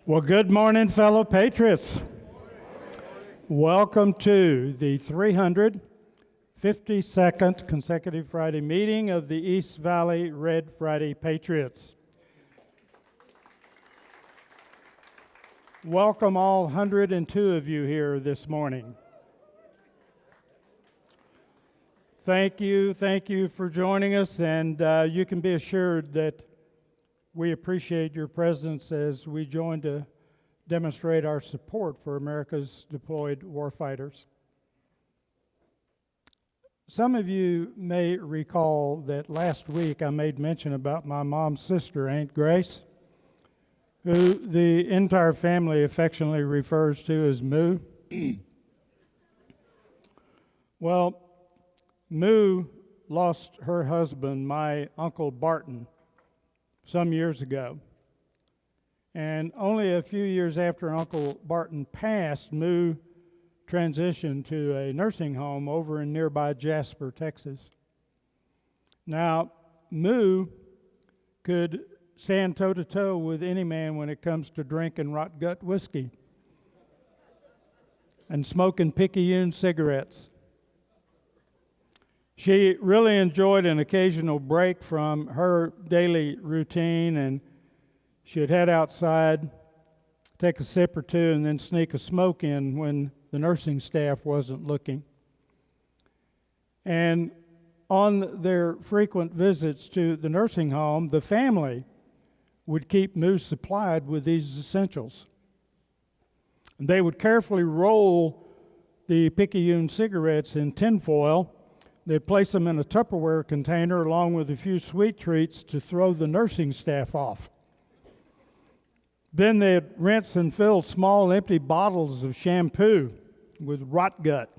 Well, good morning, fellow patriots. Welcome to the 352nd consecutive Friday meeting of the East Valley Red Friday Patriots. Welcome all 102 of you here this morning. Thank you for joining us, and you can be assured that we appreciate your presence as we join to demonstrate our support for America's deployed warfighters. Some of you may recall that last week I made mention about my mom's sister, Aunt Grace, who the entire family affectionately refers to as Moo. Well, Moo lost her husband, my Uncle Barton, some years ago. And only a few years after Uncle Barton passed, Moo transitioned to a nursing home over in nearby Jasper, Texas. Now, Moo could stand toe-to-toe with any man when it comes to drinking rot gut whiskey and smoking Picayune cigarettes. She really enjoyed an occasional break from her daily routine, and she'd head outside, take a sip or two, and then sneak a smoke in when the nursing staff wasn't looking. And on their frequent visits to the nursing home, the family would keep Moo supplied with these essentials. And they would carefully roll the Picayune cigarettes in tinfoil. They'd place them in a Tupperware container along with a few sweet treats to throw the nursing staff off. Then they'd rinse and fill small empty bottles of shampoo with rot gut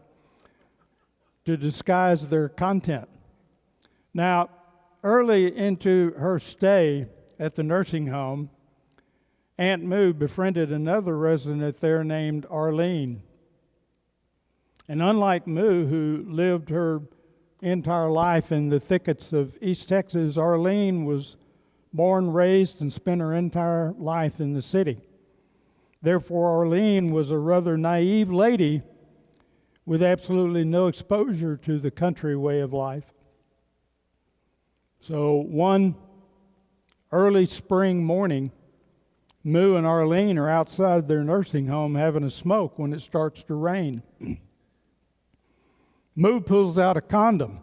to disguise their content. Now, early into her stay at the nursing home, Aunt Moo befriended another resident there named Arlene. And unlike Moo, who lived her entire life in the thickets of East Texas, Arlene was born, raised, and spent her entire life in the city. Therefore, Arlene was a rather naive lady with absolutely no exposure to the country way of life. So one early spring morning, Moo and Arlene are outside their nursing home having a smoke when it starts to rain. Moo pulls out a condom,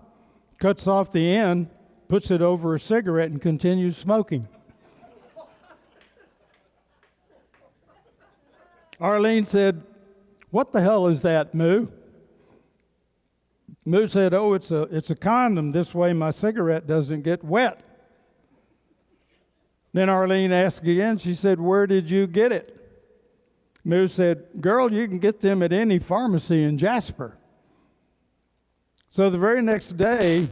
cuts off the end, puts it over a cigarette, and continues smoking. Arlene said, "What the hell is that, Moo?" Moo said, "Oh, it's a condom. This way my cigarette doesn't get wet." Then Arlene asked again. She said, "Where did you get it?" Moo said, "Girl, you can get them at any pharmacy in Jasper." So the very next day,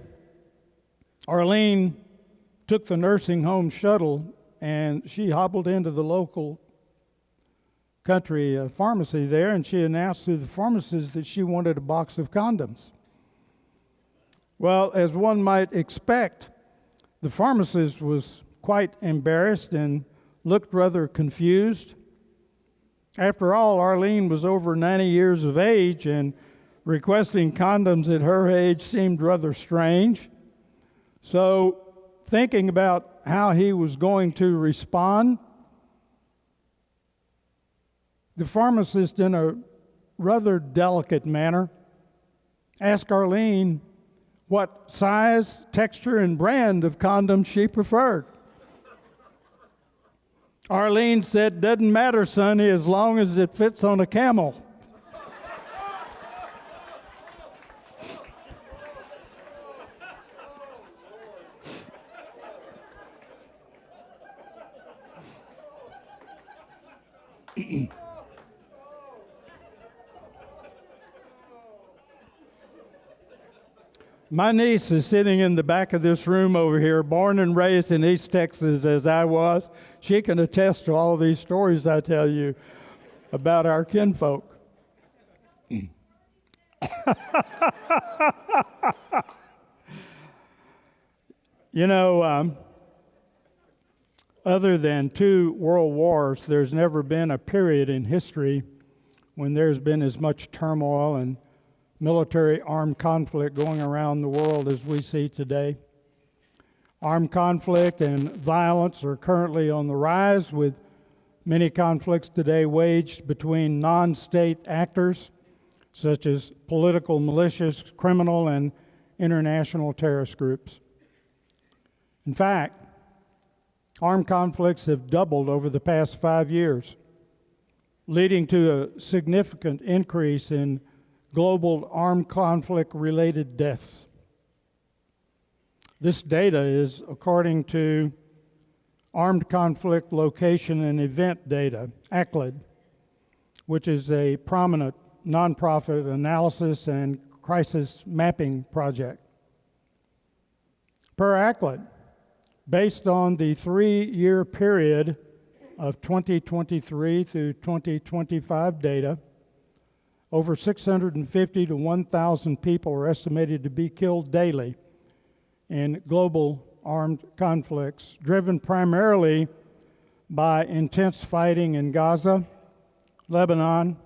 Arlene took the nursing home shuttle and she hobbled into the local country pharmacy there, and she announced to the pharmacist that she wanted a box of condoms. Well, as one might expect, the pharmacist was quite embarrassed and looked rather confused. After all, Arlene was over 90 years of age, and requesting condoms at her age seemed rather strange. So, thinking about how he was going to respond, the pharmacist, in a rather delicate manner, asked Arlene what size, texture, and brand of condoms she preferred. Arlene said, "Doesn't matter, sonny, as long as it fits on a camel." My niece is sitting in the back of this room over here, born and raised in East Texas as I was. She can attest to all these stories I tell you about our kinfolk. You know, other than 2 world wars, there's never been a period in history when there's been as much turmoil and military armed conflict going around the world as we see today. Armed conflict and violence are currently on the rise, with many conflicts today waged between non-state actors, such as political militias, criminal, and international terrorist groups. In fact, armed conflicts have doubled over the past 5 years, leading to a significant increase in global armed conflict-related deaths. This data is according to Armed Conflict Location and Event Data, R.E.D, which is a prominent nonprofit analysis and crisis mapping project. Per R.E.D, based on the 3-year period of 2023 through 2025 data, over 650 to 1,000 people are estimated to be killed daily in global armed conflicts, driven primarily by intense fighting in Gaza, Lebanon,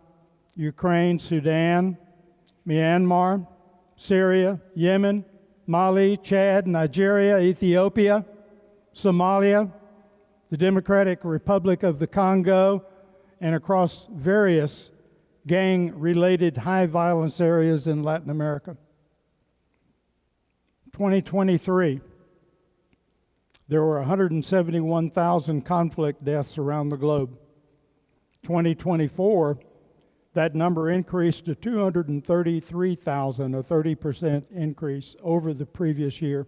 Ukraine, Sudan, Myanmar, Syria, Yemen, Mali, Chad, Nigeria, Ethiopia, Somalia, the Democratic Republic of the Congo, and across various gang-related high-violence areas in Latin America. 2023, there were 171,000 conflict deaths around the globe. 2024, that number increased to 233,000, a 30% increase over the previous year.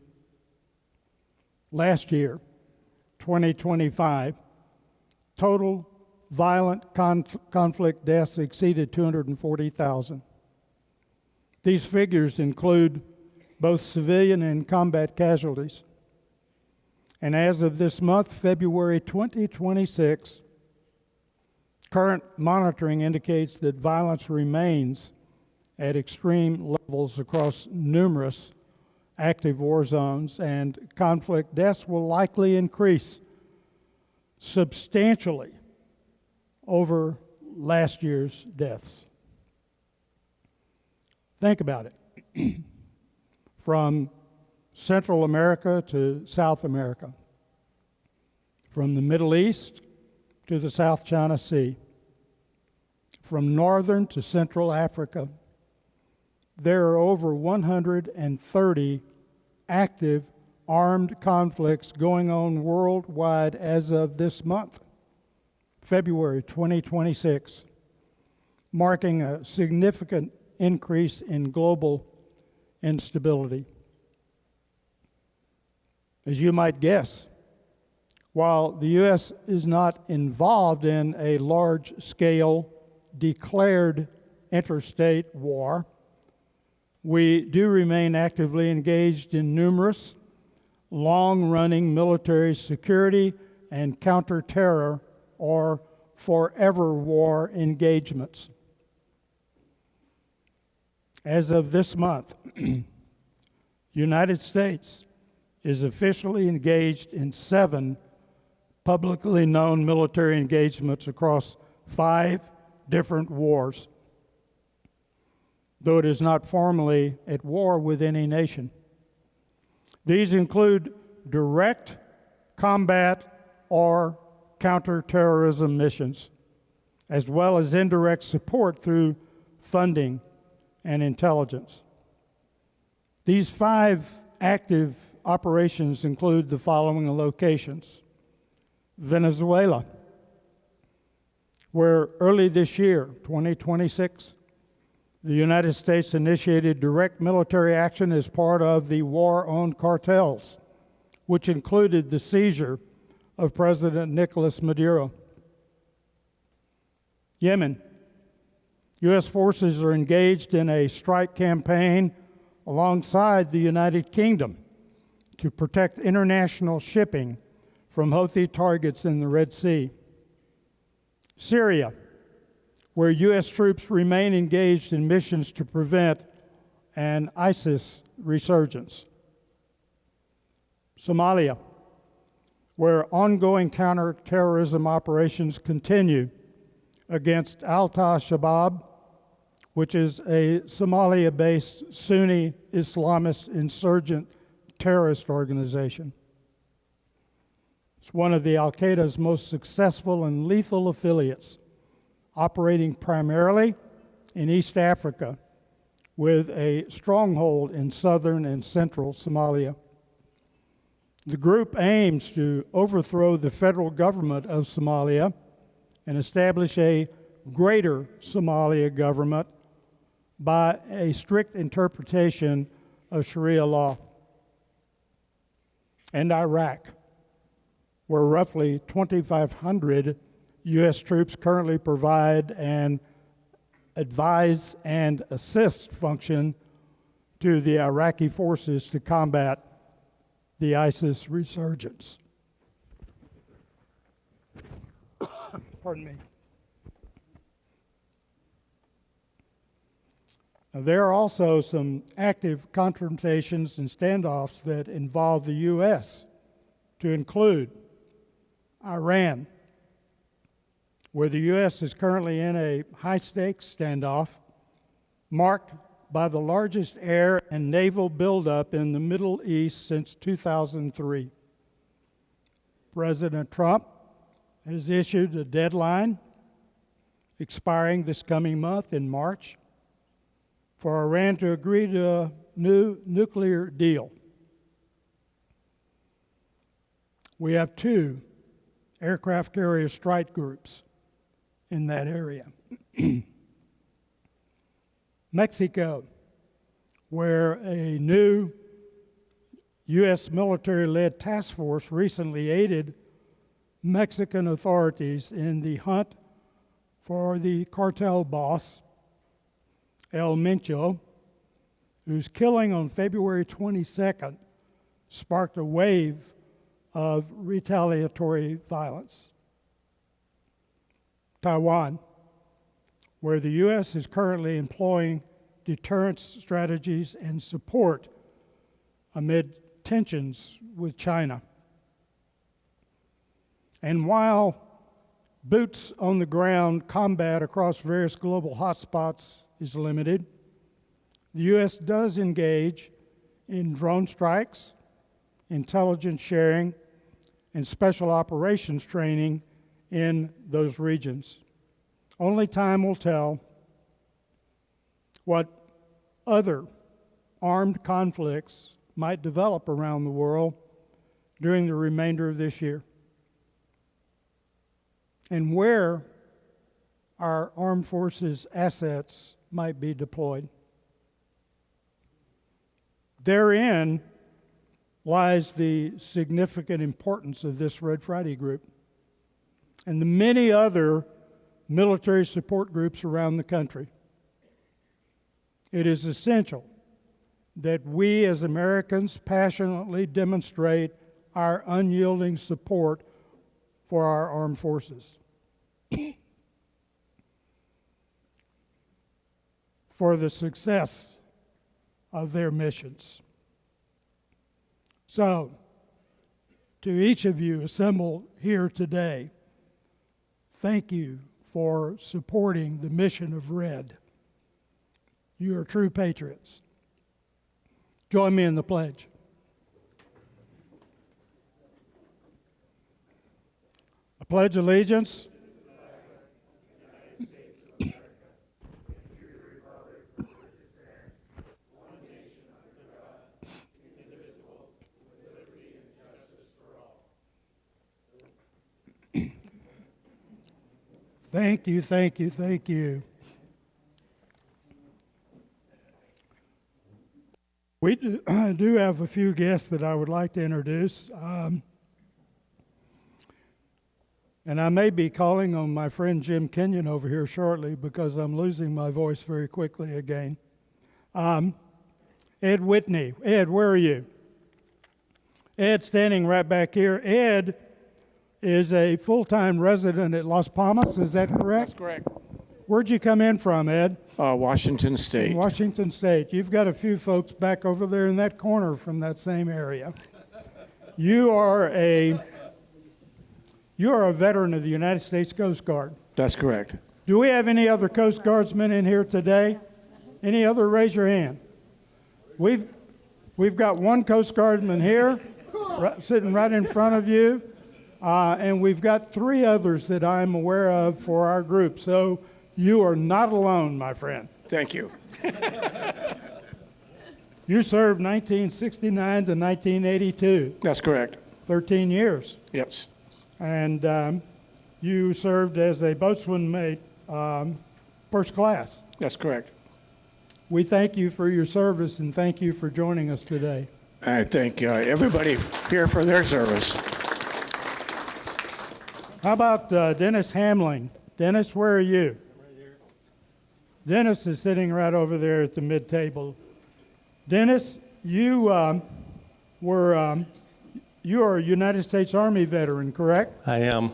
Last year, 2025, total violent conflict deaths exceeded 240,000. These figures include both civilian and combat casualties. And as of this month, February 2026, current monitoring indicates that violence remains at extreme levels across numerous active war zones, and conflict deaths will likely increase substantially over last year's deaths. Think about it. From Central America to South America, from the Middle East to the South China Sea, from Northern to Central Africa, there are over 130 active armed conflicts going on worldwide as of this month, February 2026, marking a significant increase in global instability. As you might guess, while the U.S. is not involved in a large-scale declared interstate war, we do remain actively engaged in numerous long-running military security and counter-terror or forever war engagements. As of this month, United States is officially engaged in 7 publicly known military engagements across 5 different wars, though it is not formally at war with any nation. These include direct combat or counterterrorism missions, as well as indirect support through funding and intelligence. These 5 active operations include the following locations: Venezuela, where early this year, 2026, the United States initiated direct military action as part of the war on cartels, which included the seizure of President Nicolas Maduro. Yemen, U.S. forces are engaged in a strike campaign alongside the United Kingdom to protect international shipping from Houthi targets in the Red Sea. Syria, where U.S. troops remain engaged in missions to prevent an ISIS resurgence. Somalia, where ongoing counterterrorism operations continue against Al-Shabaab, which is a Somalia-based Sunni Islamist insurgent terrorist organization. It's one of the Al-Qaeda's most successful and lethal affiliates, operating primarily in East Africa with a stronghold in southern and central Somalia. The group aims to overthrow the federal government of Somalia and establish a greater Somalia government by a strict interpretation of Sharia law. And Iraq, where roughly 2,500 U.S. troops currently provide an advise and assist function to the Iraqi forces to combat the ISIS resurgence. Pardon me. Now, there are also some active confrontations and standoffs that involve the U.S., to include Iran, where the U.S. is currently in a high-stakes standoff marked by the largest air and naval buildup in the Middle East since 2003. President Trump has issued a deadline expiring this coming month in March for Iran to agree to a new nuclear deal. We have 2 aircraft carrier strike groups in that area. Mexico, where a new U.S. military-led task force recently aided Mexican authorities in the hunt for the cartel boss, El Mencho, whose killing on February 22nd sparked a wave of retaliatory violence. Taiwan, where the U.S. is currently employing deterrence strategies and support amid tensions with China. And while boots on the ground combat across various global hotspots is limited, the U.S. does engage in drone strikes, intelligence sharing, and special operations training in those regions. Only time will tell what other armed conflicts might develop around the world during the remainder of this year, and where our armed forces assets might be deployed. Therein lies the significant importance of this Red Friday group and the many other military support groups around the country. It is essential that we as Americans passionately demonstrate our unyielding support for our armed forces, for the success of their missions. So, to each of you assembled here today, thank you for supporting the mission of R.E.D. You are true patriots. Join me in the pledge. I pledge allegiance Thank you, thank you, thank you. We do have a few guests that I would like to introduce. And I may be calling on my friend Jim Kenyon over here shortly because I'm losing my voice very quickly again. Ed Whitney. Ed, where are you? Ed, standing right back here. Ed is a full-time resident at Las Palmas, is that correct? That's correct. Where'd you come in from, Ed? Washington State. Washington State. You've got a few folks back over there in that corner from that same area. You are a You are a veteran of the United States Coast Guard. That's correct. Do we have any other Coast Guardsmen in here today? Any other? Raise your hand. We've got one Coast Guardman here, sitting right in front of you, and we've got 3 others that I'm aware of for our group. So you are not alone, my friend. Thank you. You served 1969 to 1982. That's correct. 13 years. Yes. And you served as a boatswain mate, first class. That's correct. We thank you for your service and thank you for joining us today. I thank everybody here for their service. How about Dennis Hamling? Dennis, where are you? Right here. Dennis is sitting right over there at the mid-table. Dennis, you are a United States Army veteran, correct? I am.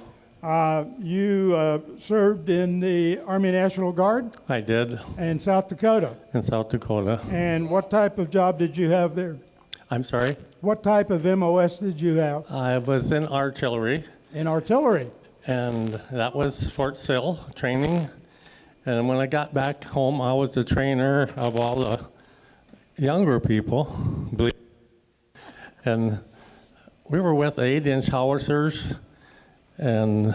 You served in the Army National Guard? I did. In South Dakota? In South Dakota. And what type of job did you have there? I'm sorry? What type of MOS did you have? I was in artillery. In artillery? And that was Fort Sill training. And when I got back home, I was the trainer of all the younger people. And we were with 8-inch howitzers, and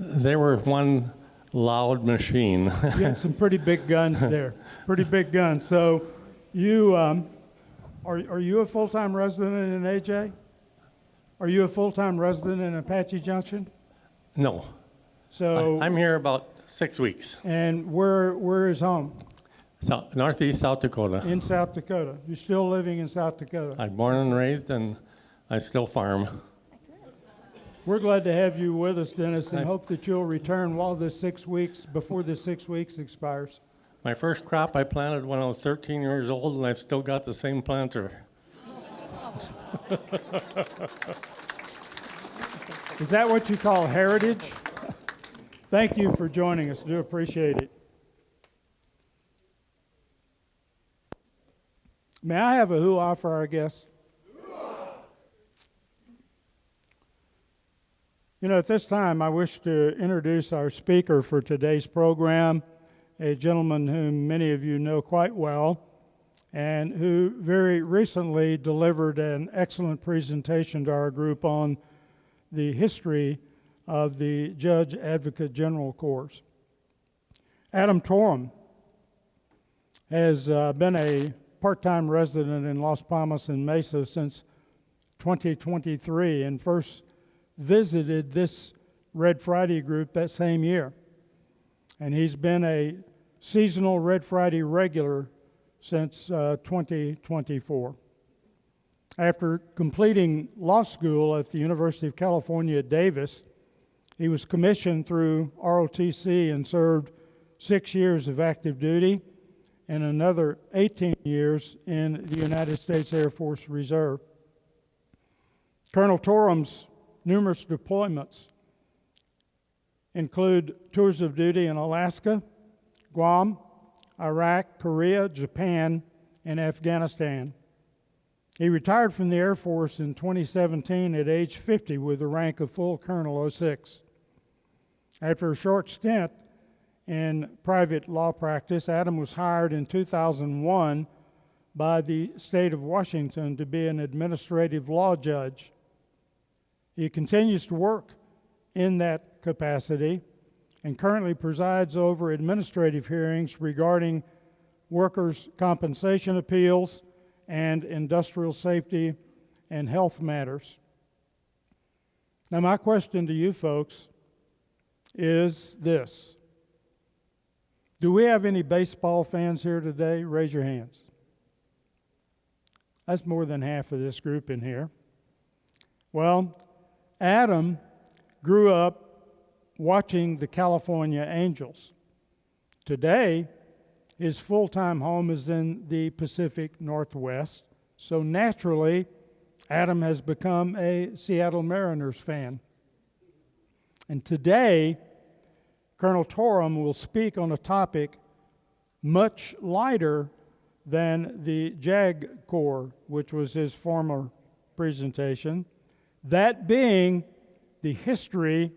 they were one loud machine. You had some pretty big guns there. Pretty big guns. So you, are you a full-time resident in AJ? Are you a full-time resident in Apache Junction? No. So I'm here about 6 weeks. And where is home? Northeast South Dakota. In South Dakota. You're still living in South Dakota. I'm born and raised, and I still farm. We're glad to have you with us, Dennis, and hope that you'll return before this 6 weeks expires. My first crop I planted when I was 13 years old, and I've still got the same planter. Is that what you call heritage? Thank you for joining us. Do appreciate it. May I have a hoo-ah for our guests? You know, at this time, I wish to introduce our speaker for today's program, a gentleman whom many of you know quite well, and who very recently delivered an excellent presentation to our group on the history of the Judge Advocate General Corps. Adam Torem has been a part-time resident in Las Palmas and Mesa since 2023 and first visited this Red Friday group that same year. And he's been a seasonal Red Friday regular since 2024. After completing law school at the University of California at Davis, he was commissioned through ROTC and served 6 years of active duty and another 18 years in the United States Air Force Reserve. Colonel Torem's numerous deployments include tours of duty in Alaska, Guam, Iraq, Korea, Japan, and Afghanistan. He retired from the Air Force in 2017 at age 50 with the rank of full Colonel 06. After a short stint in private law practice, Adam was hired in 2001 by the state of Washington to be an administrative law judge. He continues to work in that capacity and currently presides over administrative hearings regarding workers' compensation appeals and industrial safety and health matters. Now, my question to you folks is this. Do we have any baseball fans here today? Raise your hands. That's more than half of this group in here. Well, Adam grew up watching the California Angels. Today, his full-time home is in the Pacific Northwest, so naturally, Adam has become a Seattle Mariners fan. And today, Colonel Torem will speak on a topic much lighter than the JAG Corps, which was his former presentation, that being the history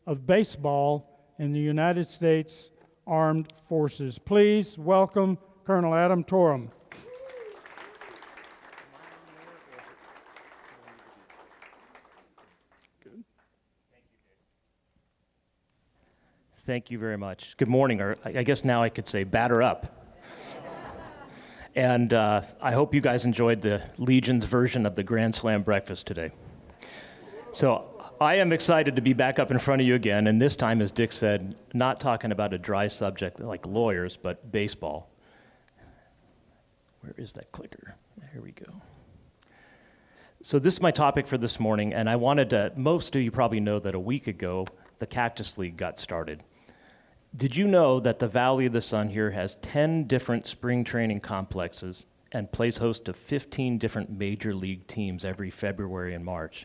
of baseball in the United States Armed Forces. Please welcome Colonel Adam Torem. Thank you very much. Good morning, or I guess now I could say batter up. And I hope you guys enjoyed the Legion's version of the Grand Slam breakfast today. So I am excited to be back up in front of you again, and this time, as Dick said, not talking about a dry subject like lawyers, but baseball. Where is that clicker? Here we go. So this is my topic for this morning, and I wanted to, most of you probably know that a week ago, the Cactus League got started. Did you know that the Valley of the Sun here has 10 different spring training complexes and plays host to 15 different major league teams every February and March?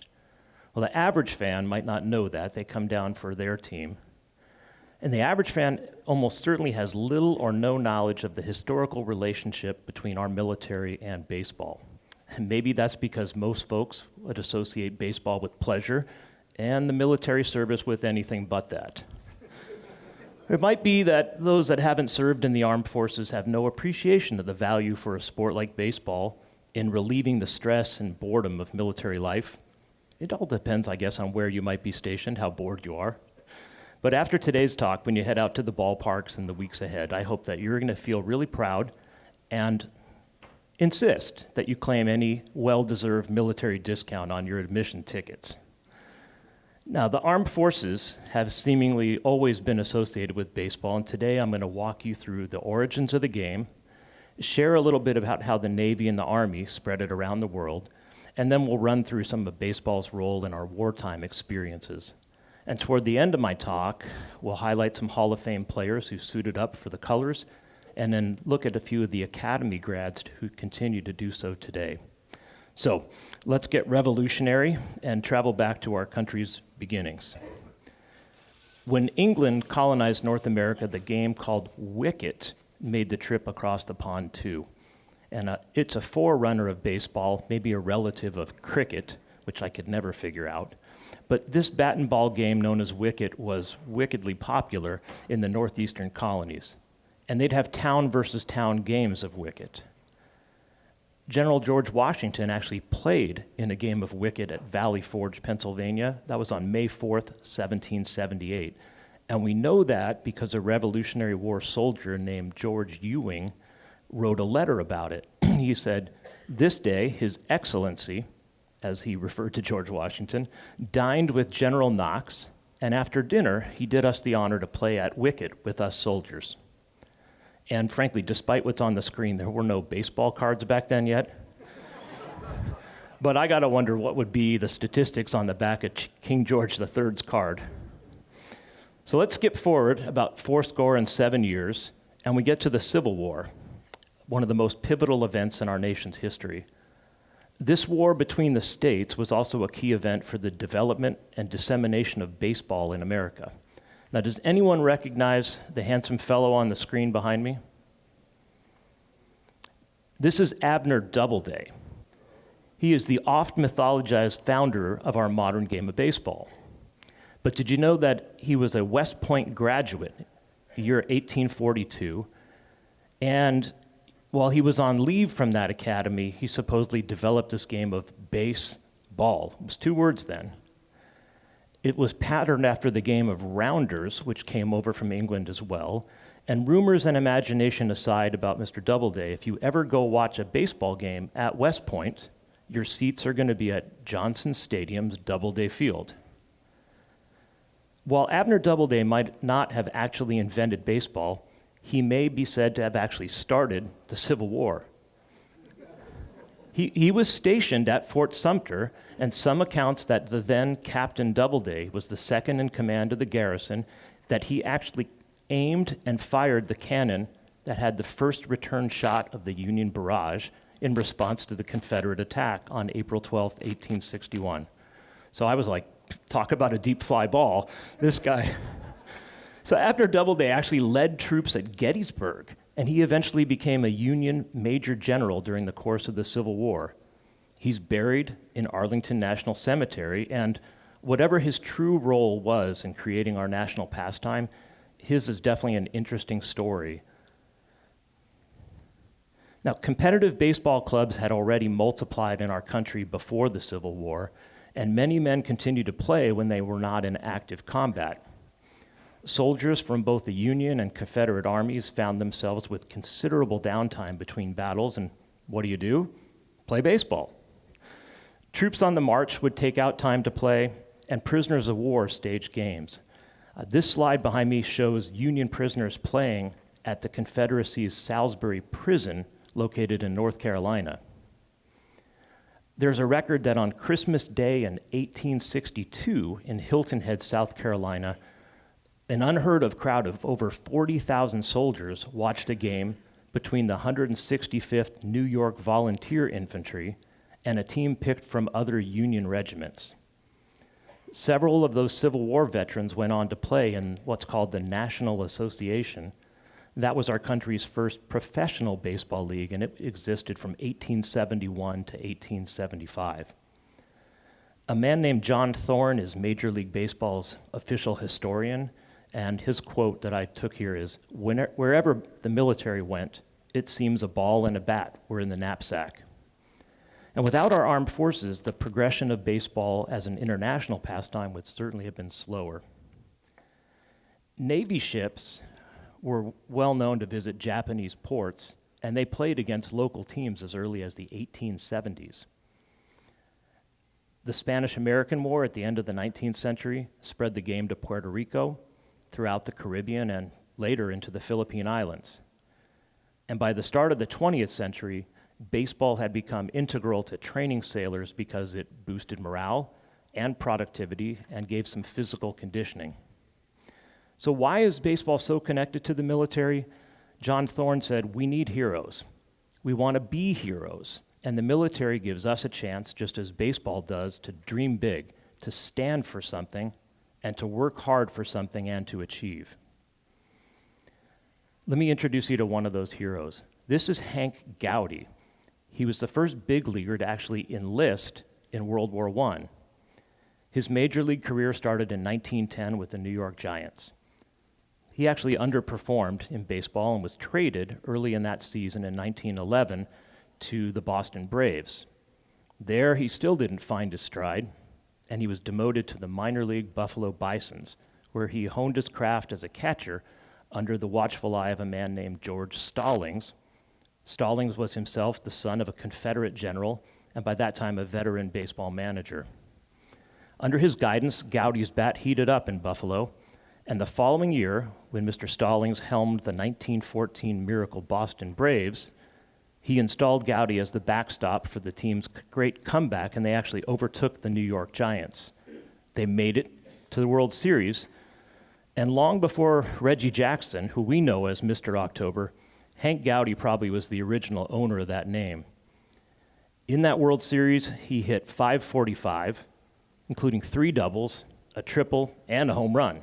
Well, the average fan might not know that. They come down for their team. And the average fan almost certainly has little or no knowledge of the historical relationship between our military and baseball. And maybe that's because most folks would associate baseball with pleasure and the military service with anything but that. It might be that those that haven't served in the armed forces have no appreciation of the value for a sport like baseball in relieving the stress and boredom of military life. It all depends, I guess, on where you might be stationed, how bored you are. But after today's talk, when you head out to the ballparks in the weeks ahead, I hope that you're going to feel really proud and insist that you claim any well-deserved military discount on your admission tickets. Now, the armed forces have seemingly always been associated with baseball, and today I'm going to walk you through the origins of the game, share a little bit about how the Navy and the Army spread it around the world, and then we'll run through some of baseball's role in our wartime experiences. And toward the end of my talk, we'll highlight some Hall of Fame players who suited up for the colors, and then look at a few of the Academy grads who continue to do so today. So let's get revolutionary and travel back to our country's beginnings. When England colonized North America, the game called wicket made the trip across the pond too. And it's a forerunner of baseball, maybe a relative of cricket, which I could never figure out. But this bat and ball game known as wicket was wickedly popular in the northeastern colonies. And they'd have town versus town games of wicket. General George Washington actually played in a game of wicket at Valley Forge, Pennsylvania. That was on May 4th, 1778. And we know that because a Revolutionary War soldier named George Ewing wrote a letter about it. He said, "This day, His Excellency," as he referred to George Washington, "dined with General Knox, and after dinner, he did us the honor to play at wicket with us soldiers." And frankly, despite what's on the screen, there were no baseball cards back then yet. But I gotta wonder what would be the statistics on the back of King George III's card. So let's skip forward about 7 years, and we get to the Civil War, one of the most pivotal events in our nation's history. This war between the states was also a key event for the development and dissemination of baseball in America. Now, does anyone recognize the handsome fellow on the screen behind me? This is Abner Doubleday. He is the oft-mythologized founder of our modern game of baseball. But did you know that he was a West Point graduate, year 1842, and while he was on leave from that academy, he supposedly developed this game of baseball. It was 2 words then. It was patterned after the game of rounders, which came over from England as well. And rumors and imagination aside about Mr. Doubleday, if you ever go watch a baseball game at West Point, your seats are going to be at Johnson Stadium's Doubleday Field. While Abner Doubleday might not have actually invented baseball, he may be said to have actually started the Civil War. He was stationed at Fort Sumter, and some accounts that the then Captain Doubleday was the second in command of the garrison, that he actually aimed and fired the cannon that had the first return shot of the Union barrage in response to the Confederate attack on April 12, 1861. So I was like, talk about a deep fly ball, this guy. So Abner Doubleday actually led troops at Gettysburg, and he eventually became a Union major general during the course of the Civil War. He's buried in Arlington National Cemetery, and whatever his true role was in creating our national pastime, his is definitely an interesting story. Now, competitive baseball clubs had already multiplied in our country before the Civil War, and many men continued to play when they were not in active combat. Soldiers from both the Union and Confederate armies found themselves with considerable downtime between battles, and what do? Play baseball. Troops on the march would take out time to play, and prisoners of war staged games. This slide behind me shows Union prisoners playing at the Confederacy's Salisbury prison located in North Carolina. There's a record that on Christmas Day in 1862 in Hilton Head, South Carolina, an unheard of crowd of over 40,000 soldiers watched a game between the 165th New York Volunteer Infantry and a team picked from other Union regiments. Several of those Civil War veterans went on to play in what's called the National Association. That was our country's first professional baseball league, and it existed from 1871 to 1875. A man named John Thorne is Major League Baseball's official historian, and his quote that I took here is, "Wherever the military went, it seems a ball and a bat were in the knapsack." And without our armed forces, the progression of baseball as an international pastime would certainly have been slower. Navy ships were well known to visit Japanese ports, and they played against local teams as early as the 1870s. The Spanish-American War at the end of the 19th century spread the game to Puerto Rico, throughout the Caribbean, and later into the Philippine Islands. And by the start of the 20th century, baseball had become integral to training sailors because it boosted morale and productivity and gave some physical conditioning. So why is baseball so connected to the military? John Thorne said, "We need heroes. We want to be heroes, and the military gives us a chance, just as baseball does, to dream big, to stand for something, and to work hard for something and to achieve." Let me introduce you to one of those heroes. This is Hank Gowdy. He was the first big leaguer to actually enlist in World War I. His major league career started in 1910 with the New York Giants. He actually underperformed in baseball and was traded early in that season in 1911 to the Boston Braves. There, he still didn't find his stride, and he was demoted to the minor league Buffalo Bisons, where he honed his craft as a catcher under the watchful eye of a man named George Stallings. Stallings was himself the son of a Confederate general, and by that time a veteran baseball manager. Under his guidance, Gowdy's bat heated up in Buffalo, and the following year, when Mr. Stallings helmed the 1914 Miracle Boston Braves, he installed Gowdy as the backstop for the team's great comeback, and they actually overtook the New York Giants. They made it to the World Series, and long before Reggie Jackson, who we know as Mr. October, Hank Gowdy probably was the original owner of that name. In that World Series, he hit .545, including 3 doubles, a triple, and a home run.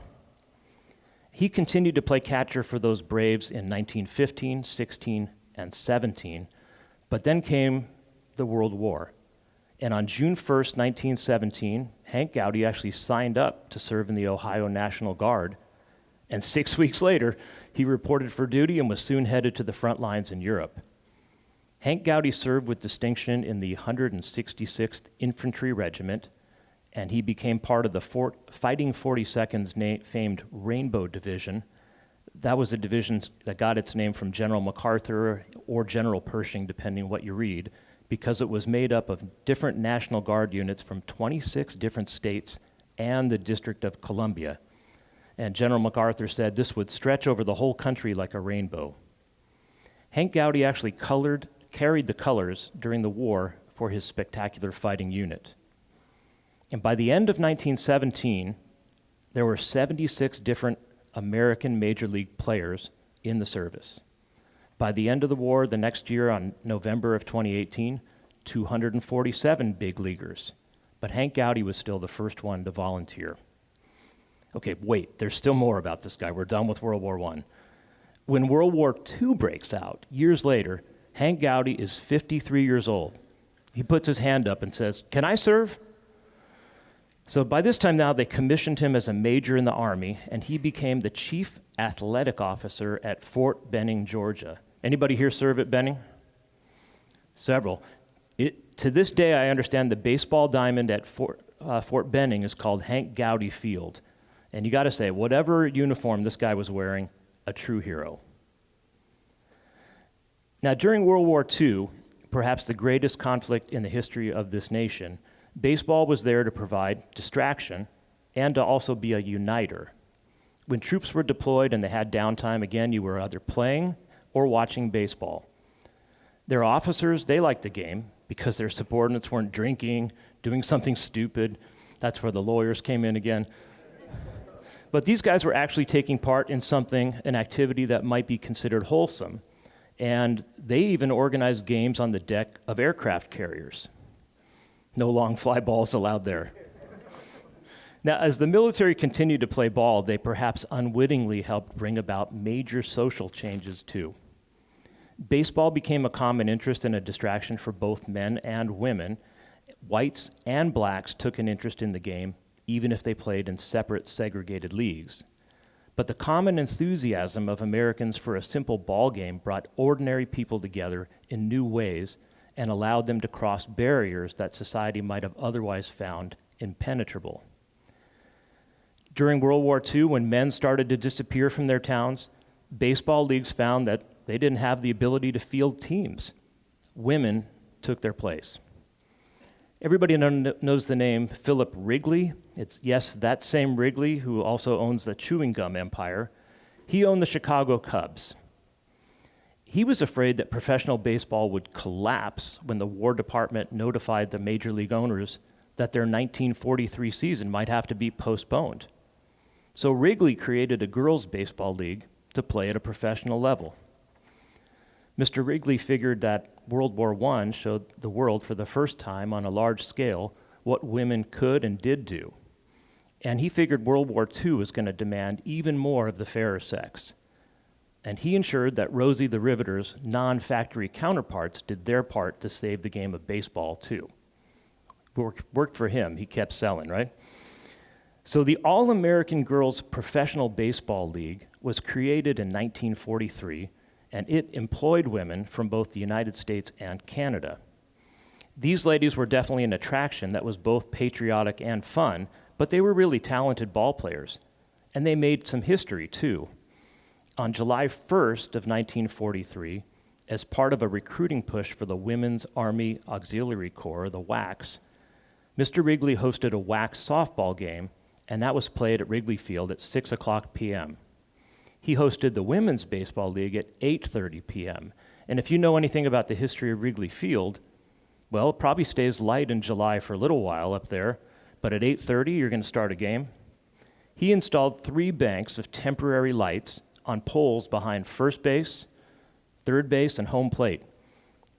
He continued to play catcher for those Braves in 1915, 16, and 17, but then came the World War. And on June 1st, 1917, Hank Gowdy actually signed up to serve in the Ohio National Guard, and 6 weeks later, he reported for duty and was soon headed to the front lines in Europe. Hank Gowdy served with distinction in the 166th Infantry Regiment, and he became part of the Fighting 42nd's famed Rainbow Division. That was a division that got its name from General MacArthur or General Pershing, depending what you read, because it was made up of different National Guard units from 26 different states and the District of Columbia. And General MacArthur said this would stretch over the whole country like a rainbow. Hank Gowdy actually carried the colors during the war for his spectacular fighting unit. And by the end of 1917, there were 76 different American Major League players in the service. By the end of the war, the next year, on November of 2018, 247 big leaguers. But Hank Gowdy was still the first one to volunteer. Okay, wait, there's still more about this guy. We're done with World War I. When World War II breaks out, years later, Hank Gowdy is 53 years old. He puts his hand up and says, "Can I serve?" So by this time now, they commissioned him as a major in the Army, and he became the chief athletic officer at Fort Benning, Georgia. Anybody here serve at Benning? Several. To this day, I understand the baseball diamond at Fort Benning is called Hank Gowdy Field. And you got to say, whatever uniform this guy was wearing, a true hero. Now, during World War II, perhaps the greatest conflict in the history of this nation, baseball was there to provide distraction and to also be a uniter. When troops were deployed and they had downtime, again, you were either playing or watching baseball. Their officers, they liked the game because their subordinates weren't drinking, doing something stupid. That's where the lawyers came in again. But these guys were actually taking part in something, an activity that might be considered wholesome. And they even organized games on the deck of aircraft carriers. No long fly balls allowed there. Now, as the military continued to play ball, they perhaps unwittingly helped bring about major social changes too. Baseball became a common interest and a distraction for both men and women. Whites and blacks took an interest in the game, even if they played in separate, segregated leagues. But the common enthusiasm of Americans for a simple ball game brought ordinary people together in new ways and allowed them to cross barriers that society might have otherwise found impenetrable. During World War II, when men started to disappear from their towns, baseball leagues found that they didn't have the ability to field teams. Women took their place. Everybody knows the name Philip Wrigley. It's, yes, that same Wrigley who also owns the chewing gum empire. He owned the Chicago Cubs. He was afraid that professional baseball would collapse when the War Department notified the major league owners that their 1943 season might have to be postponed. So Wrigley created a girls' baseball league to play at a professional level. Mr. Wrigley figured that World War I showed the world for the first time on a large scale what women could and did do. And he figured World War II was going to demand even more of the fairer sex. And he ensured that Rosie the Riveter's non-factory counterparts did their part to save the game of baseball too. Worked for him. He kept selling, right? So the All-American Girls Professional Baseball League was created in 1943, and it employed women from both the United States and Canada. These ladies were definitely an attraction that was both patriotic and fun, but they were really talented ball players, and they made some history too. On July 1st of 1943, as part of a recruiting push for the Women's Army Auxiliary Corps, the WACs, Mr. Wrigley hosted a WAC softball game, and that was played at Wrigley Field at 6 o'clock p.m. He hosted the Women's Baseball League at 8:30 p.m. And if you know anything about the history of Wrigley Field, well, it probably stays light in July for a little while up there, but at 8:30 you're going to start a game. He installed 3 banks of temporary lights on poles behind first base, third base, and home plate.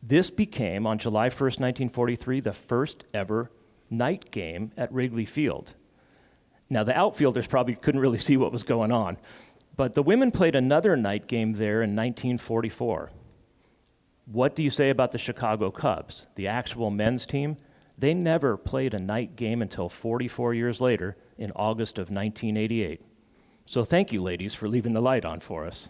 This became, on July 1st, 1943, the first ever night game at Wrigley Field. Now, the outfielders probably couldn't really see what was going on, but the women played another night game there in 1944. What do you say about the Chicago Cubs, the actual men's team? They never played a night game until 44 years later in August of 1988. So thank you, ladies, for leaving the light on for us.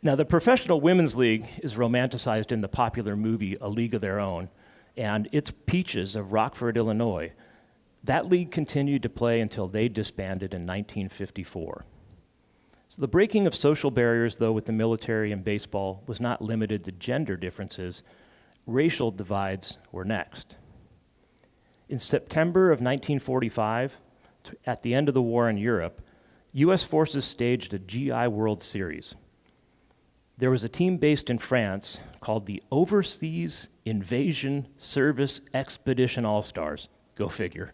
Now, the Professional Women's League is romanticized in the popular movie A League of Their Own, and it's Peaches of Rockford, Illinois. That league continued to play until they disbanded in 1954. So the breaking of social barriers, though, with the military and baseball was not limited to gender differences. Racial divides were next. In September of 1945, at the end of the war in Europe, U.S. forces staged a GI World Series. There was a team based in France called the Overseas Invasion Service Expedition All-Stars. Go figure.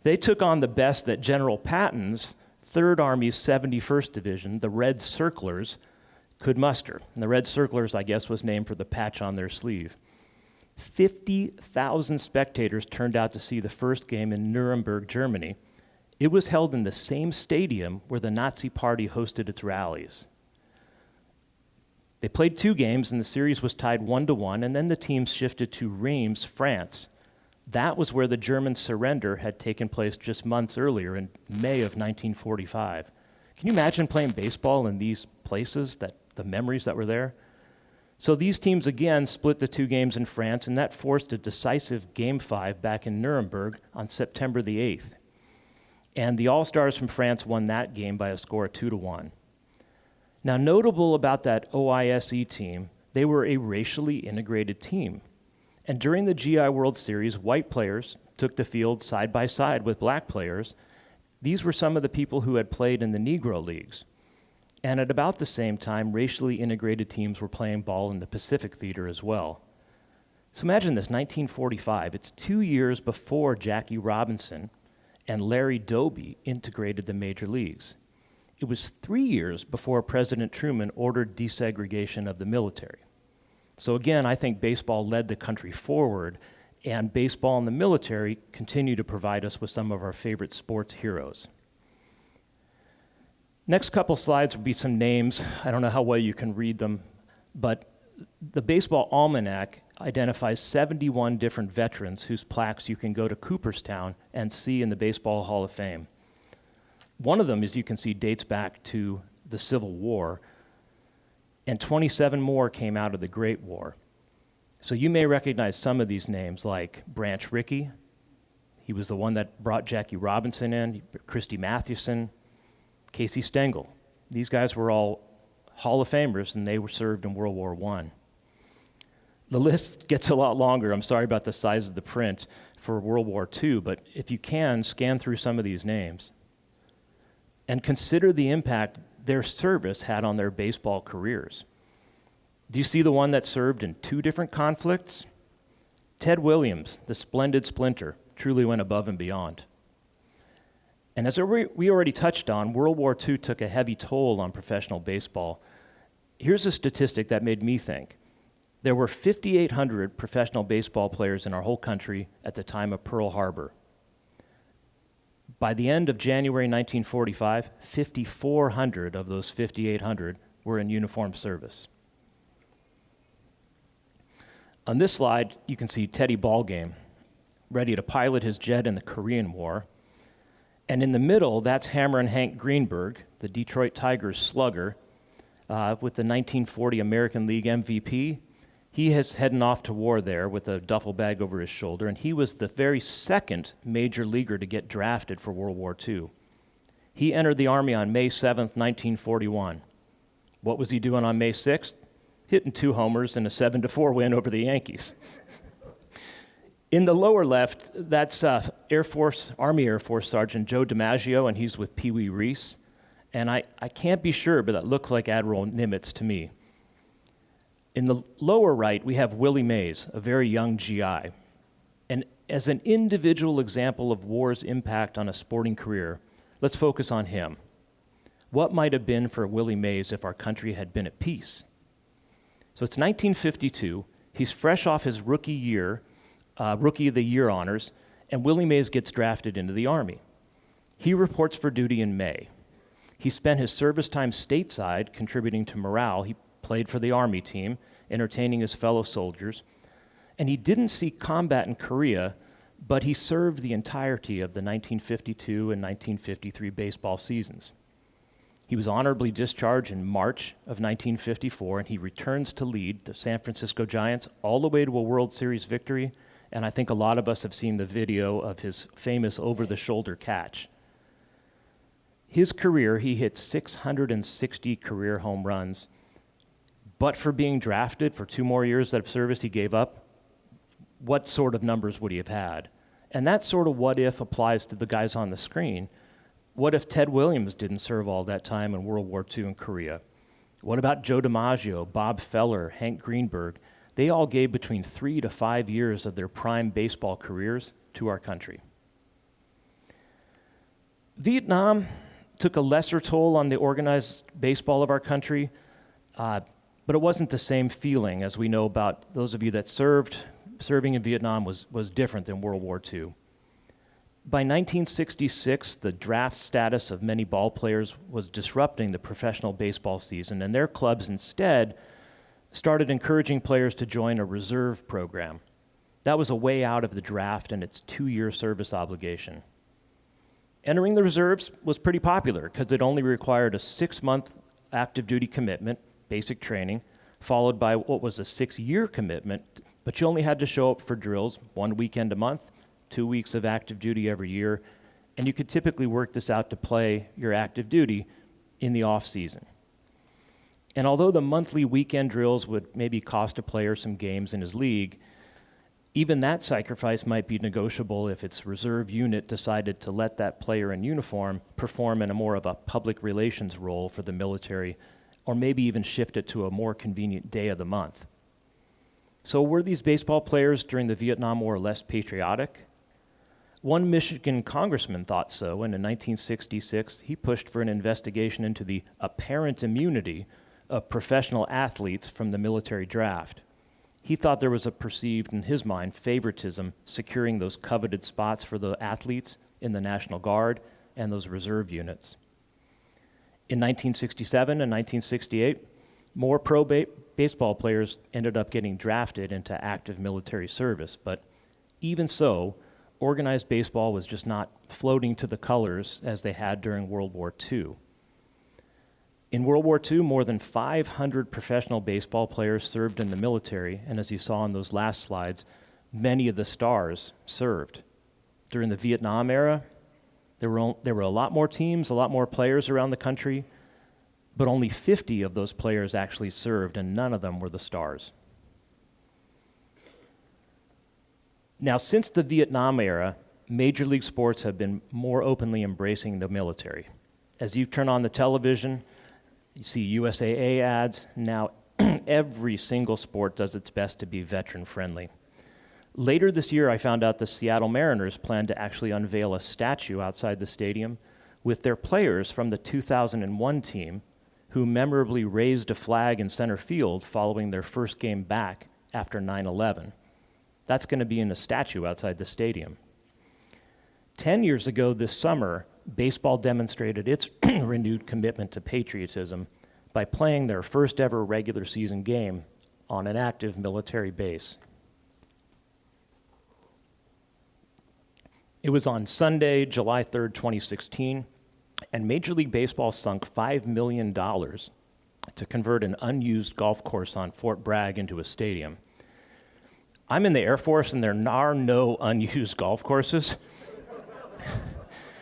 They took on the best that General Patton's 3rd Army's 71st Division, the Red Circlers, could muster. And the Red Circlers, I guess, was named for the patch on their sleeve. 50,000 spectators turned out to see the first game in Nuremberg, Germany. It was held in the same stadium where the Nazi Party hosted its rallies. They played 2 games, and the series was tied 1-1, and then the teams shifted to Reims, France. That was where the German surrender had taken place just months earlier in May of 1945. Can you imagine playing baseball in these places, the memories that were there? So these teams again split the two games in France, and that forced a decisive Game 5 back in Nuremberg on September the 8th. And the All-Stars from France won that game by a score of 2-1. Now, notable about that OISE team, they were a racially integrated team. And during the GI World Series, white players took the field side by side with black players. These were some of the people who had played in the Negro Leagues. And at about the same time, racially integrated teams were playing ball in the Pacific Theater as well. So imagine this, 1945. It's 2 years before Jackie Robinson and Larry Doby integrated the major leagues. It was 3 years before President Truman ordered desegregation of the military. So again, I think baseball led the country forward, and baseball and the military continue to provide us with some of our favorite sports heroes. Next couple slides will be some names. I don't know how well you can read them, but the Baseball Almanac identifies 71 different veterans whose plaques you can go to Cooperstown and see in the Baseball Hall of Fame. One of them, as you can see, dates back to the Civil War, and 27 more came out of the Great War. So you may recognize some of these names, like Branch Rickey. He was the one that brought Jackie Robinson in, Christy Mathewson, Casey Stengel. These guys were all Hall of Famers, and they were served in World War I. The list gets a lot longer. I'm sorry about the size of the print for World War II, but if you can, scan through some of these names and consider the impact their service had on their baseball careers. Do you see the one that served in 2 different conflicts? Ted Williams, the splendid splinter, truly went above and beyond. And as we already touched on, World War II took a heavy toll on professional baseball. Here's a statistic that made me think. There were 5,800 professional baseball players in our whole country at the time of Pearl Harbor. By the end of January 1945, 5,400 of those 5,800 were in uniformed service. On this slide, you can see Teddy Ballgame, ready to pilot his jet in the Korean War. And in the middle, that's Hammerin' Hank Greenberg, the Detroit Tigers slugger, with the 1940 American League MVP. He is heading off to war there with a duffel bag over his shoulder, and he was the very second major leaguer to get drafted for World War II. He entered the Army on May 7th, 1941. What was he doing on May 6th? Hitting 2 homers in a 7-4 win over the Yankees. In the lower left, that's Army Air Force Sergeant Joe DiMaggio, and he's with Pee Wee Reese. And I can't be sure, but that looked like Admiral Nimitz to me. In the lower right, we have Willie Mays, a very young GI. And as an individual example of war's impact on a sporting career, let's focus on him. What might have been for Willie Mays if our country had been at peace? So it's 1952. He's fresh off his Rookie of the Year honors, and Willie Mays gets drafted into the Army. He reports for duty in May. He spent his service time stateside contributing to morale. He played for the Army team, entertaining his fellow soldiers, and he didn't see combat in Korea, but he served the entirety of the 1952 and 1953 baseball seasons. He was honorably discharged in March of 1954, and he returns to lead the San Francisco Giants all the way to a World Series victory, and I think a lot of us have seen the video of his famous over-the-shoulder catch. His career, he hit 660 career home runs, but for being drafted for 2 more years of service he gave up, what sort of numbers would he have had? And that sort of what if applies to the guys on the screen. What if Ted Williams didn't serve all that time in World War II in Korea? What about Joe DiMaggio, Bob Feller, Hank Greenberg? They all gave between 3 to 5 years of their prime baseball careers to our country. Vietnam took a lesser toll on the organized baseball of our country, but it wasn't the same feeling. As we know about those of you that serving in Vietnam was different than World War II. By 1966, the draft status of many ball players was disrupting the professional baseball season, and their clubs instead started encouraging players to join a reserve program. That was a way out of the draft and its 2-year service obligation. Entering the reserves was pretty popular because it only required a 6-month active duty commitment, basic training, followed by what was a 6-year commitment, but you only had to show up for drills 1 weekend a month, 2 weeks of active duty every year, and you could typically work this out to play your active duty in the off season. And although the monthly weekend drills would maybe cost a player some games in his league, even that sacrifice might be negotiable if its reserve unit decided to let that player in uniform perform in a more of a public relations role for the military, or maybe even shift it to a more convenient day of the month. So were these baseball players during the Vietnam War less patriotic? One Michigan congressman thought so, and in 1966, he pushed for an investigation into the apparent immunity of professional athletes from the military draft. He thought there was a perceived, in his mind, favoritism securing those coveted spots for the athletes in the National Guard and those reserve units. In 1967 and 1968, more pro baseball players ended up getting drafted into active military service, but even so, organized baseball was just not floating to the colors as they had during World War II. In World War II, more than 500 professional baseball players served in the military, and as you saw in those last slides, many of the stars served. During the Vietnam era, there were a lot more teams, a lot more players around the country, but only 50 of those players actually served, and none of them were the stars. Now, since the Vietnam era, Major League Sports have been more openly embracing the military. As you turn on the television, you see USAA ads. Now, every single sport does its best to be veteran-friendly. Later this year, I found out the Seattle Mariners plan to actually unveil a statue outside the stadium with their players from the 2001 team who memorably raised a flag in center field following their first game back after 9/11. That's going to be in a statue outside the stadium. 10 years ago this summer, baseball demonstrated its renewed commitment to patriotism by playing their first ever regular season game on an active military base. It was on Sunday, July 3rd, 2016, and Major League Baseball sunk $5 million to convert an unused golf course on Fort Bragg into a stadium. I'm in the Air Force, and there are no unused golf courses.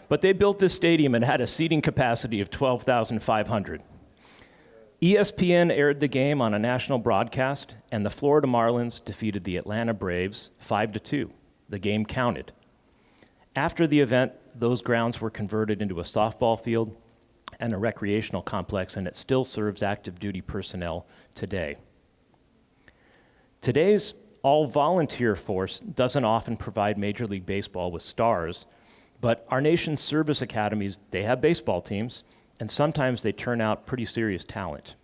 But they built this stadium and had a seating capacity of 12,500. ESPN aired the game on a national broadcast, and the Florida Marlins defeated the Atlanta Braves 5-2. The game counted. After the event, those grounds were converted into a softball field and a recreational complex, and it still serves active duty personnel today. Today's all-volunteer force doesn't often provide Major League Baseball with stars, but our nation's service academies, they have baseball teams, and sometimes they turn out pretty serious talent.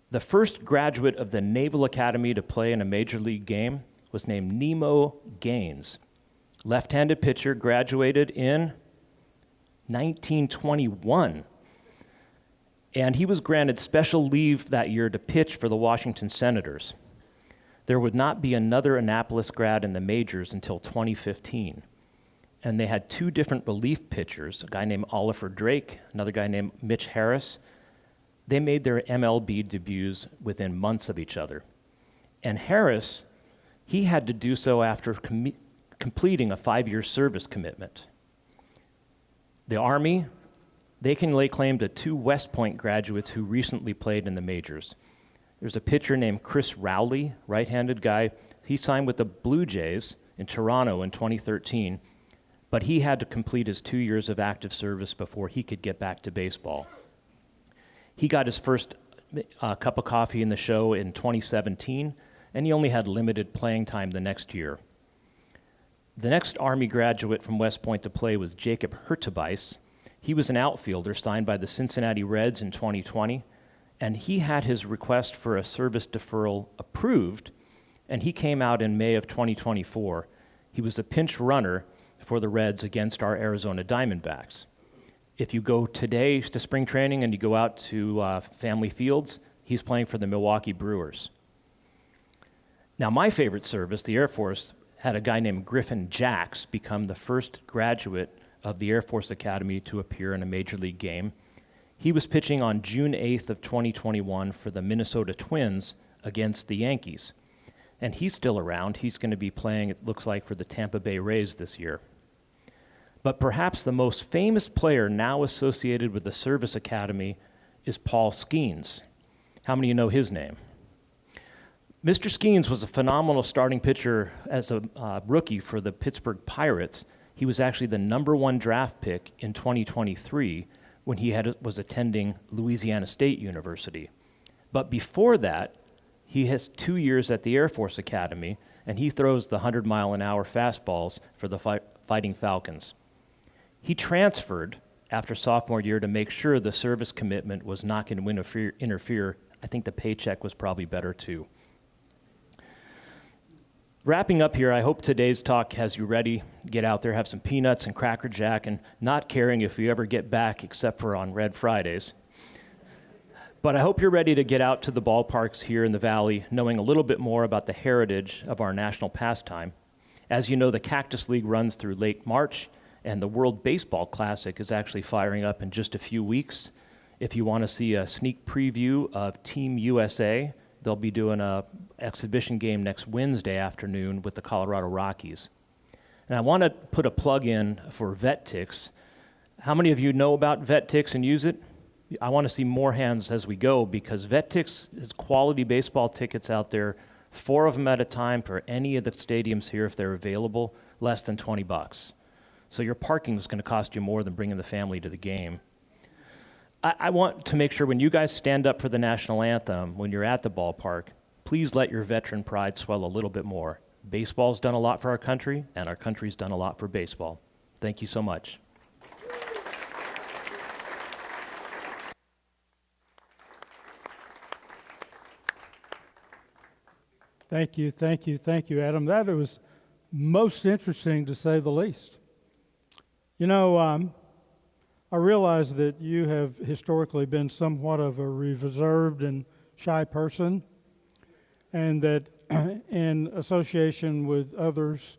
The first graduate of the Naval Academy to play in a Major League game was named Nemo Gaines. Left-handed pitcher, graduated in 1921. And he was granted special leave that year to pitch for the Washington Senators. There would not be another Annapolis grad in the majors until 2015. And they had two different relief pitchers, a guy named Oliver Drake, another guy named Mitch Harris. They made their MLB debuts within months of each other. And Harris, he had to do so after completing a 5-year service commitment. The Army, they can lay claim to 2 West Point graduates who recently played in the majors. There's a pitcher named Chris Rowley, right-handed guy. He signed with the Blue Jays in Toronto in 2013, but he had to complete his 2 years of active service before he could get back to baseball. He got his first cup of coffee in the show in 2017, and he only had limited playing time the next year. The next Army graduate from West Point to play was Jacob Hurtubise. He was an outfielder signed by the Cincinnati Reds in 2020, and he had his request for a service deferral approved, and he came out in May of 2024. He was a pinch runner for the Reds against our Arizona Diamondbacks. If you go today to spring training and you go out to Family Fields, he's playing for the Milwaukee Brewers. Now, my favorite service, the Air Force, had a guy named Griffin Jacks become the first graduate of the Air Force Academy to appear in a major league game. He was pitching on June 8th of 2021 for the Minnesota Twins against the Yankees. And he's still around. He's going to be playing, it looks like, for the Tampa Bay Rays this year. But perhaps the most famous player now associated with the Service Academy is Paul Skeens. How many of you know his name? Mr. Skeens was a phenomenal starting pitcher as a rookie for the Pittsburgh Pirates. He was actually the #1 draft pick in 2023 when he was attending Louisiana State University. But before that, he has 2 years at the Air Force Academy, and he throws the 100-mile-an-hour fastballs for the Fighting Falcons. He transferred after sophomore year to make sure the service commitment was not going to interfere. I think the paycheck was probably better too. Wrapping up here, I hope today's talk has you ready. Get out there, have some peanuts and Cracker Jack, and not caring if you ever get back except for on Red Fridays. But I hope you're ready to get out to the ballparks here in the Valley, knowing a little bit more about the heritage of our national pastime. As you know, the Cactus League runs through late March, and the World Baseball Classic is actually firing up in just a few weeks. If you want to see a sneak preview of Team USA, they'll be doing an exhibition game next Wednesday afternoon with the Colorado Rockies. And I want to put a plug in for VetTix. How many of you know about VetTix and use it? I want to see more hands as we go, because VetTix has quality baseball tickets out there, 4 of them at a time for any of the stadiums here if they're available, less than $20. So your parking is going to cost you more than bringing the family to the game. I want to make sure when you guys stand up for the national anthem, when you're at the ballpark, please let your veteran pride swell a little bit more. Baseball's done a lot for our country, and our country's done a lot for baseball. Thank you so much. Thank you, thank you, thank you, Adam. That was most interesting, to say the least. You know, I realize that you have historically been somewhat of a reserved and shy person, and that in association with others,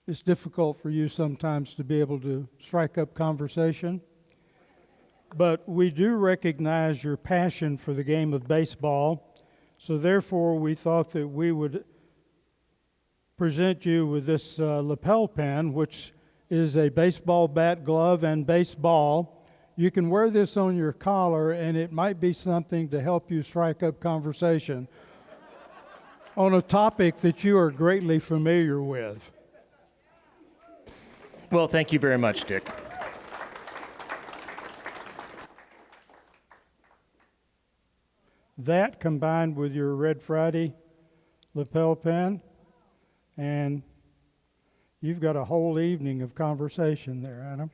it's difficult for you sometimes to be able to strike up conversation. But we do recognize your passion for the game of baseball, so therefore we thought that we would present you with this lapel pin, which is a baseball bat, glove, and baseball. You can wear this on your collar, and it might be something to help you strike up conversation on a topic that you are greatly familiar with. Well, thank you very much, Dick. That combined with your Red Friday lapel pin, and you've got a whole evening of conversation there, Adam.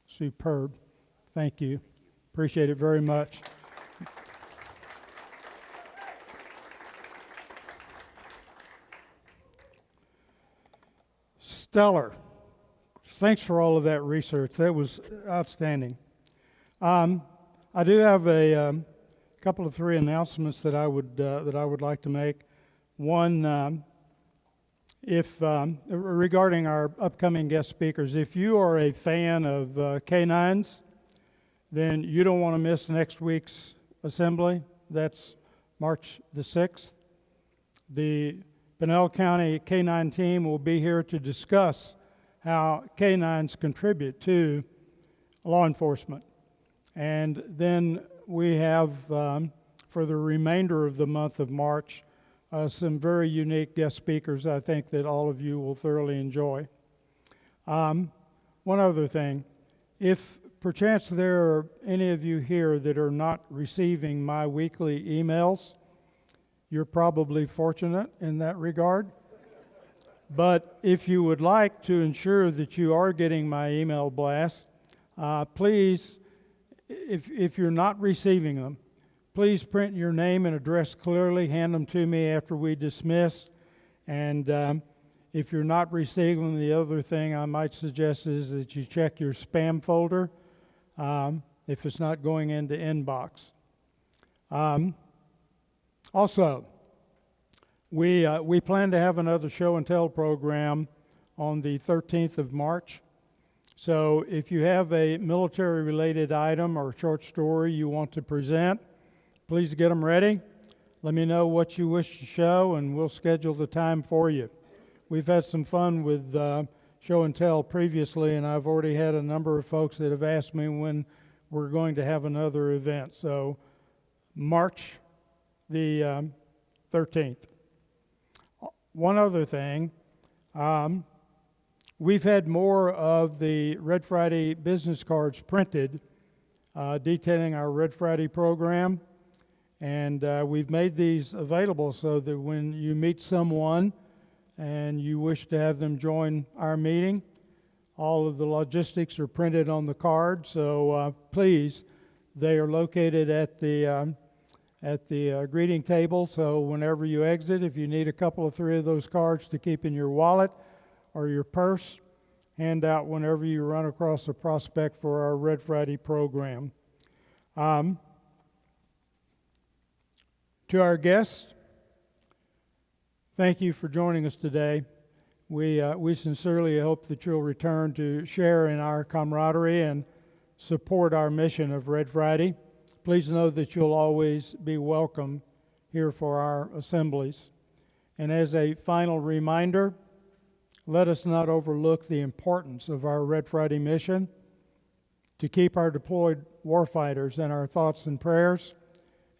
Superb. Thank you. Appreciate it very much. Stellar. Thanks for all of that research. That was outstanding. I do have a couple of 3 announcements that I would like to make. One, regarding our upcoming guest speakers, if you are a fan of canines, then you don't want to miss next week's assembly. That's March the 6th. The Pinell County Canine team will be here to discuss how canines contribute to law enforcement. And then we have, for the remainder of the month of March, some very unique guest speakers I think that all of you will thoroughly enjoy. One other thing, if perchance there are any of you here that are not receiving my weekly emails, you're probably fortunate in that regard. But if you would like to ensure that you are getting my email blast, please, if you're not receiving them, please print your name and address clearly, hand them to me after we dismiss. And if you're not receiving them, the other thing I might suggest is that you check your spam folder if it's not going into inbox. Also, we plan to have another show and tell program on the 13th of March. So if you have a military-related item or short story you want to present, please get them ready. Let me know what you wish to show, and we'll schedule the time for you. We've had some fun with show and tell previously, and I've already had a number of folks that have asked me when we're going to have another event. So March the 13th. One other thing, we've had more of the Red Friday business cards printed detailing our Red Friday program, and we've made these available so that when you meet someone and you wish to have them join our meeting, all of the logistics are printed on the card. So please, they are located at the greeting table. So whenever you exit, if you need a couple of three of those cards to keep in your wallet or your purse, hand out whenever you run across a prospect for our Red Friday program. To our guests, thank you for joining us today. We sincerely hope that you'll return to share in our camaraderie and support our mission of Red Friday. Please know that you'll always be welcome here for our assemblies. And as a final reminder, let us not overlook the importance of our Red Friday mission to keep our deployed warfighters in our thoughts and prayers,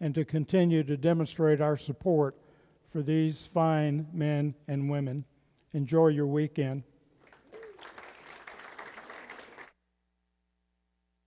and to continue to demonstrate our support for these fine men and women. Enjoy your weekend.